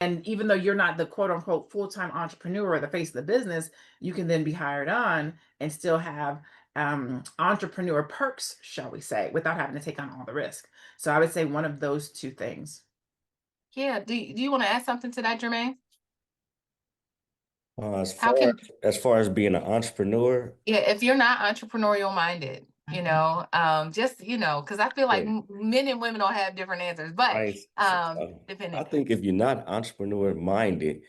And even though you're not the quote unquote full-time entrepreneur or the face of the business, you can then be hired on and still have entrepreneur perks, shall we say, without having to take on all the risk. So I would say one of those two things. Yeah. Do you want to add something to that, Jermaine? As How far can as being an entrepreneur, Yeah, if you're not entrepreneurial minded, Mhm. just because I feel like yeah, men and women don't have different answers, but right. depending. I think if you're not entrepreneur minded,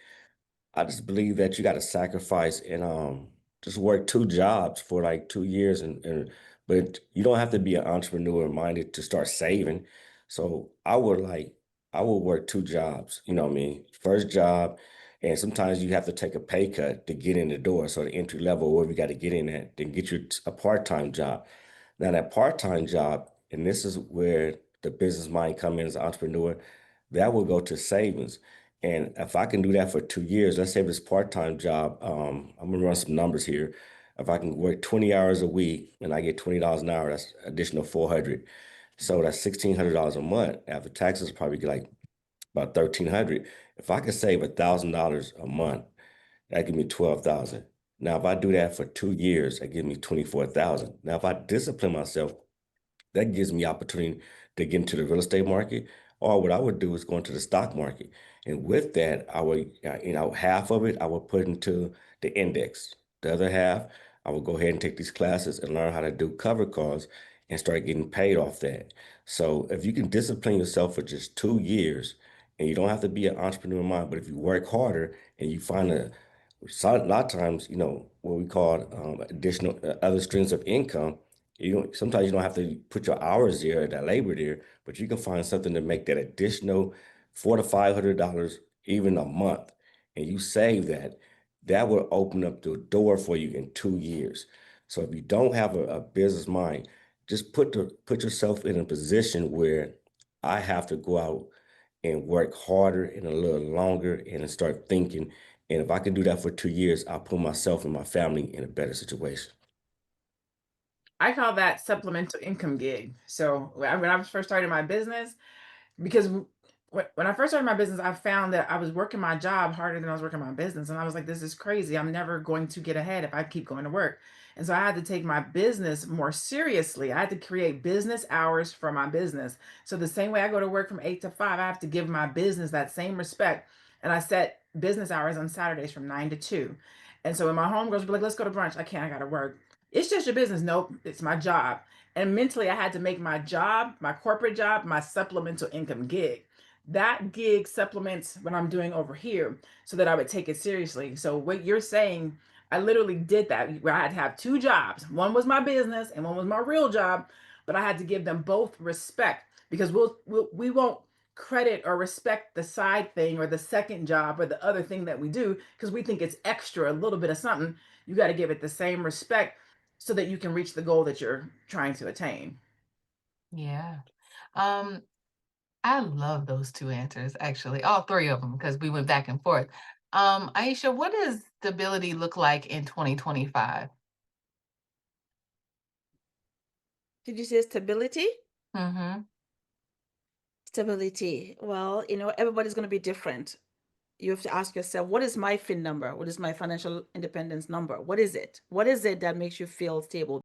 I just believe that you got to sacrifice and just work two jobs for like 2 years and but you don't have to be an entrepreneur minded to start saving. So I would work two jobs, you know what I mean? First job, and sometimes you have to take a pay cut to get in the door. So the entry level where we got to get in at, then get you a part-time job. Now that part-time job, and this is where the business mind come in as an entrepreneur, that will go to savings. And if I can do that for 2 years, let's say this part-time job, I'm gonna run some numbers here. If I can work 20 hours a week and I get $20 an hour, that's additional 400. So that's $1,600 a month. After taxes, probably get like about 1,300. If I could save $1,000 a month, that give me 12,000. Now, if I do that for 2 years, that gives me 24,000. Now, if I discipline myself, that gives me opportunity to get into the real estate market. Or what I would do is go into the stock market. And with that, I would, half of it, I would put into the index. The other half, I would go ahead and take these classes and learn how to do cover calls and start getting paid off that. So if you can discipline yourself for just 2 years, and you don't have to be an entrepreneur mind, but if you work harder and you find a lot of times, what we call additional other streams of income, sometimes you don't have to put your hours there, that labor there, but you can find something to make that additional $400 to $500 even a month, and you save that. That will open up the door for you in 2 years. So if you don't have a business mind, just put yourself in a position where I have to go out and work harder and a little longer and start thinking. And if I can do that for 2 years, I'll put myself and my family in a better situation. I call that supplemental income gig. So when I was first starting my business, because when I first started my business, I found that I was working my job harder than I was working my business. And I was like, this is crazy. I'm never going to get ahead if I keep going to work. And so I had to take my business more seriously. I had to create business hours for my business. So the same way I go to work from 8 to 5, I have to give my business that same respect. And I set business hours on Saturdays from 9 to 2. And so when my homegirls be like, let's go to brunch, I can't, I got to work. It's just your business. Nope, it's my job. And mentally, I had to make my job, my corporate job, my supplemental income gig. That gig supplements what I'm doing over here so that I would take it seriously. So, what you're saying, I literally did that where I had to have two jobs. One was my business and one was my real job, but I had to give them both respect because we won't credit or respect the side thing or the second job or the other thing that we do because we think it's extra, a little bit of something. You got to give it the same respect so that you can reach the goal that you're trying to attain. Yeah. Um, I love those two answers, actually, all three of them, because we went back and forth. Aisha, what does stability look like in 2025? Did you say stability? Mm-hmm. Stability. Well, everybody's going to be different. You have to ask yourself, what is my FIN number? What is my financial independence number? What is it? What is it that makes you feel stable?